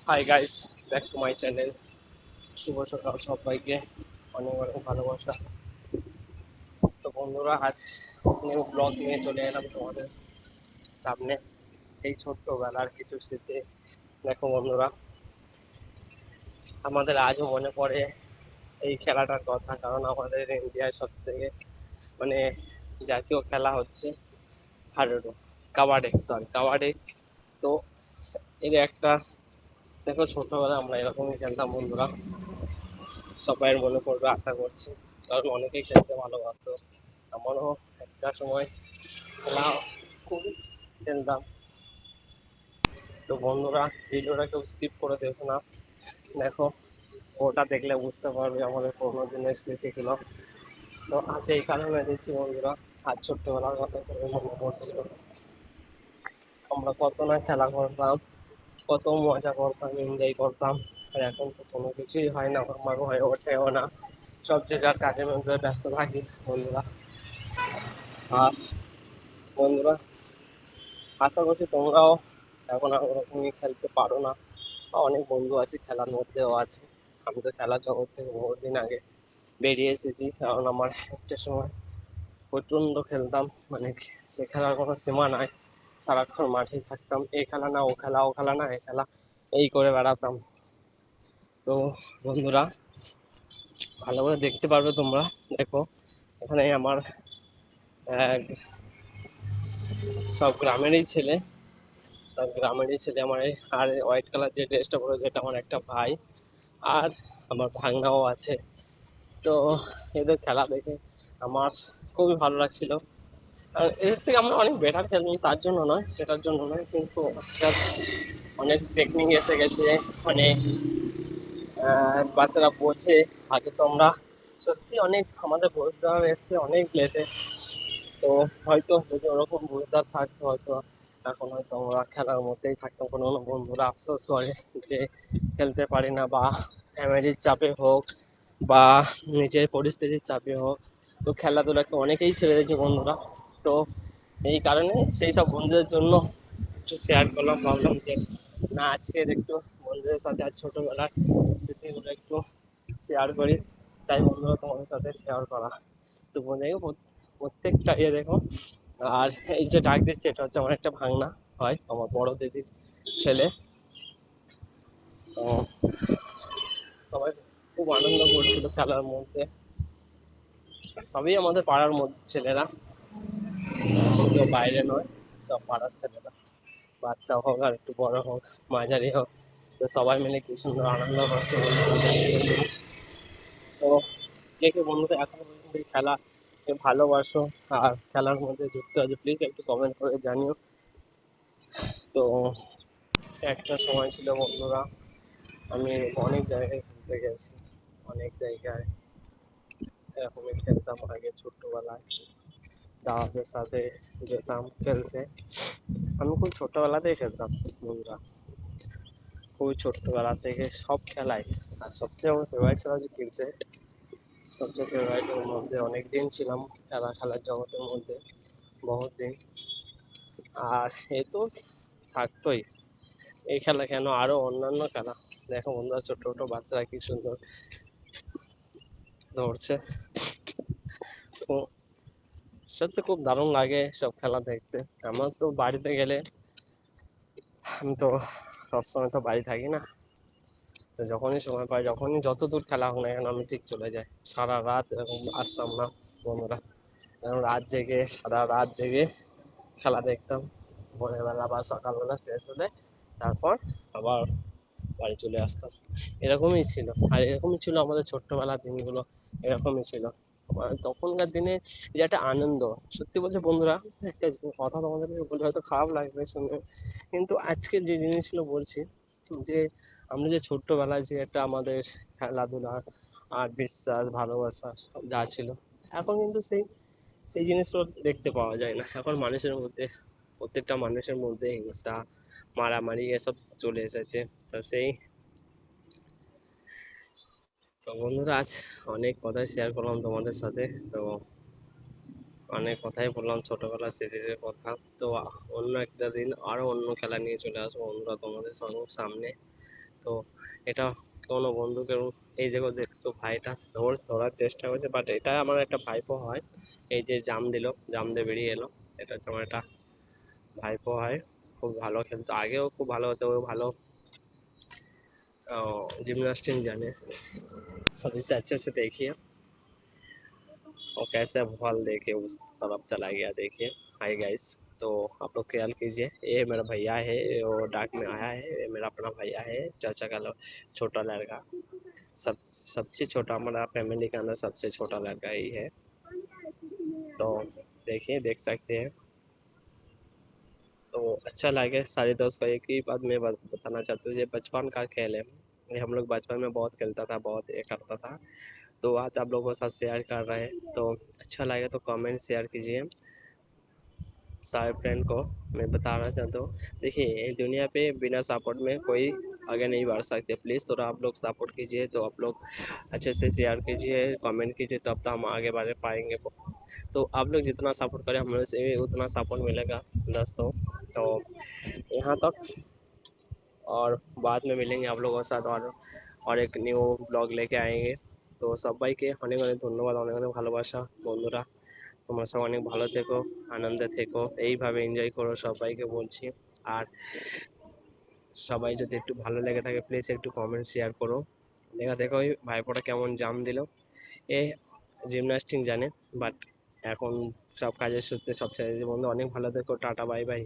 High guys, back to my channel. শুভ সকাল সবাইকে, অনেক অনেক ভালোবাসা। তো বন্ধুরা, আজ নিউ ব্লগ নিয়ে চলে এলাম তোমাদের সামনে। এই ছোট্টবেলার কিছু স্মৃতি। দেখো বন্ধুরা, আমাদের আজও মনে পড়ে এই খেলাটার কথা, কারণ আমাদের ইন্ডিয়ায় সব থেকে মানে জাতীয় খেলা হচ্ছে হাডুডু, কাবাডি। তো এর একটা, দেখো ছোটবেলায় আমরা এরকমই খেলতাম বন্ধুরা। সবাইয়ের মনে পড়বে আশা করছি, কারণ অনেকেই খেলতে ভালোবাসতো। আমারও একটা সময় খেলা খুবই খেলতাম। তো বন্ধুরা, ভিডিওটা কেউ স্কিপ করে দেখো না, দেখো, ওটা দেখলে বুঝতে পারবে আমাদের পুরোনো দিনের স্মৃতিগুলো। তো আজ এই কারণে দেখছি বন্ধুরা, আজ ছোট্টবেলার কথা করে মনে পড়ছিল। আমরা কত না খেলা করতাম, কত মজা করতাম, এনজয় করতাম। আর এখন তো কোনো কিছুই হয় না, আমার হয়ে ওঠেও না। সব যে যার কাজের মধ্যে ব্যস্ত থাকি বন্ধুরা। আর বন্ধুরা, আশা করছি তোমরাও এখন আর ওরকমই খেলতে পারো না, বা অনেক বন্ধু আছে খেলার মধ্যেও আছে। আমি তো খেলার জগৎ থেকে বহুদিন আগে বেরিয়ে এসেছি, কারণ আমার একটা সময় প্রচণ্ড খেলতাম, মানে সে খেলার কোনো সীমা নাই। সারাক্ষণ মাঠেই থাকতাম, এই খেলা না ও খেলা, ও খেলা না এ খেলা, এই করে বেড়াতাম। তো বন্ধুরা, ভালো করে দেখতে পারবে তোমরা, দেখো এখানে আমার আহ, সব গ্রামেরই ছেলে আমার আর হোয়াইট কালার যে ড্রেসটা পরে, যেটা আমার একটা ভাই, আর আমার ভাগনাও আছে। তো এদের খেলা দেখে আমার খুবই ভালো লাগছিল। আর এদের থেকে আমরা অনেক বেটার খেলতাম, তার জন্য নয়, সেটার জন্য নয়, কিন্তু আজকাল অনেক টেকনিক এসে গেছে, অনেক বাচ্চারা বোঝে। আগে তো আমরা সত্যি অনেক, আমাদের বুঝদার এসছে অনেক লেটে। তো হয়তো যদি ওরকম বুঝদার থাকতো, হয়তো এখন হয়তো আমরা খেলার মধ্যেই থাকতাম। কোনো কোনো বন্ধুরা আফসোস করে যে খেলতে পারি না, বা ফ্যামিলির চাপে হোক, বা নিজের পরিস্থিতির চাপে হোক, তো খেলাধুলাকে অনেকেই ছেড়ে দিয়েছে বন্ধুরা। তো এই কারণে সেই সব বন্ধুদের জন্য একটু শেয়ার করলাম, ভাবলাম যে না, আজকের একটু বন্ধুদের সাথে আজ ছোটবেলার স্মৃতিগুলো একটু শেয়ার করি। তাই বন্ধুরা, তোমাদের সাথে শেয়ার করা। তো বন্ধু, প্রত্যেকটা দেখো। আর এই যে ডাক দিচ্ছে, এটা হচ্ছে আমার একটা ভাগনা হয়, আমার বড় দিদির ছেলে। তো সবাই খুব আনন্দ করছিল খেলার মধ্যে। সবই আমাদের পাড়ার মধ্যে ছেলেরা, কেউ বাইরে নয়, সব পাড়ার ছেলেরা। বাচ্চা হোক আর একটু বড় হোক, মাঝারি হোক, তো সবাই মিলে কি সুন্দর আনন্দ করছে বন্ধুরা। তো কে কে বন্ধুদের এখনো পর্যন্ত এই খেলা ভালোবাসো আর খেলার মধ্যে যুক্ত আছে, প্লিজ একটু কমেন্ট করে জানিও। তো একটা সময় ছিল বন্ধুরা, আমি অনেক জায়গায় খেলতে গেছি, অনেক জায়গায় এরকমই খেলতাম আগে ছোট্টবেলায়। দাদাদের সাথে যেতাম খেলতে। আমি খুব ছোটবেলাতেই খেলতাম বন্ধুরা, খুবই ছোট্টবেলা থেকে সব খেলাই। আর সবচেয়ে আমার ফেভারিট খেলা হচ্ছে ক্রিকেট। সবচেয়ে ফেভারিটের মধ্যে অনেক দিন ছিলাম খেলার জগতের মধ্যে, বহুত দিন। আর এ তো থাকতোই, এই খেলা কেন, আরো অন্যান্য খেলা। দেখো বন্ধুরা, ছোট ছোট বাচ্চারা কি সুন্দর ধরছে। তো সত্যি খুব দারুণ লাগে সব খেলা দেখতে। আমার তো বাড়িতে গেলে, আমি তো সবসময় তো বাড়ি থাকি না, তো যখনই সময় পাই, যখনই যত দূর খেলা হোক না কেন, আমি ঠিক চলে যাই। সারা রাত এরকম আসতাম না বন্ধুরা, এরকম সারা রাত জেগে খেলা দেখতাম। ভোরের বেলা বা সকালবেলা শেষ হলে তারপর আবার বাড়ি চলে আসতাম। এরকমই ছিল, আর এরকমই ছিল আমাদের ছোট্টবেলার দিনগুলো, এরকমই ছিল। তখনকার দিনে যে একটা আনন্দ, সত্যি বলছে বন্ধুরা, একটা কথা তোমাদেরকে বলে হয়তো খারাপ লাগবে শুনে, কিন্তু আজকের যে জিনিসগুলো বলছি, যে আমরা যে ছোট্টবেলায় যে একটা আমাদের খেলাধুলা আর বিশ্বাস ভালোবাসা সব যা ছিল, এখন কিন্তু সেই সেই জিনিসগুলো দেখতে পাওয়া যায় না। এখন মানুষের মধ্যে, প্রত্যেকটা মানুষের মধ্যে হিংসা, মারামারি এসব চলে এসেছে। তো সেই, তো বন্ধুরা, আজ অনেক কথাই শেয়ার করলাম তোমাদের সাথে। তো অনেক কথাই বললাম ছোটবেলার স্মৃতির কথা। তো অন্য একটা দিন আরো অন্য খেলা নিয়ে চলে আসবো বন্ধুরা তোমাদের সামনে। তো এটা কোনো বন্ধুকে, এই দেখো দেখছো ভাইটা ধরার চেষ্টা করছে, বাট এটা আমার একটা ভাইপো হয়। এই যে জাম দিল, জাম দিয়ে বেরিয়ে এলো। এটা হচ্ছে আমার একটা ভাইপো হয়, খুব ভালো খেলতো, আগেও খুব ভালো হতো, ও ভালো जिम्नास्टिक जाने। सब इसे अच्छे से देखिए, और कैसे बॉल देके उस तरफ चला गया देखिए। हाय गाइस, तो आप लोग ख्याल कीजिए, ये मेरा भैया है, वो डाक में आया है, ये मेरा अपना भैया है, चाचा का छोटा लड़का। सबसे छोटा हमारा फैमिली के अंदर सबसे छोटा लड़का ही है। तो देखिए, देख सकते हैं। तो अच्छा लगे सारे दोस्त को। एक ही बात मैं बताना चाहता हूँ, ये बचपन का खेल है, ये हम लोग बचपन में बहुत खेलता था, बहुत ये करता था। तो आज आप लोगों के साथ शेयर कर रहे हैं, तो अच्छा लगे तो कमेंट शेयर कीजिए। सारे फ्रेंड को मैं बताना चाहता हूँ, देखिए ये दुनिया पे बिना सपोर्ट में कोई आगे नहीं बढ़ सकते। प्लीज़ थोड़ा आप लोग सपोर्ट कीजिए, तो आप लोग अच्छे से शेयर कीजिए, कमेंट कीजिए, तब तो हम आगे बढ़ पाएंगे। तो आप लोग जितना सपोर्ट करें, हम लोग से भी उतना सपोर्ट मिलेगा दोस्तों। तो यहाँ तक, और बाद में मिलेंगे आप लोगों के साथ, और एक न्यू ব্লগ लेके आएंगे। তো সবাইকে অনেক অনেক ধন্যবাদ, অনেক অনেক ভালোবাসা বন্ধুরা। তোমরা সব অনেক ভালো থেকো, আনন্দে থেকো, এইভাবে এনজয় করো, সবাইকে বলছি। আর সবাই যদি একটু ভালো লেগে থাকে, প্লিজ একটু কমেন্ট শেয়ার করো। দেখা দেখো ওই ভাইপোটা কেমন জাম দিল। এ জিমন্যাস্টিক জানে, বাট এখন সব কাজের সূত্রে সব ছেড়ে দিয়ে। বন্ধু অনেক ভালো থেকো, টাটা বাই বাই।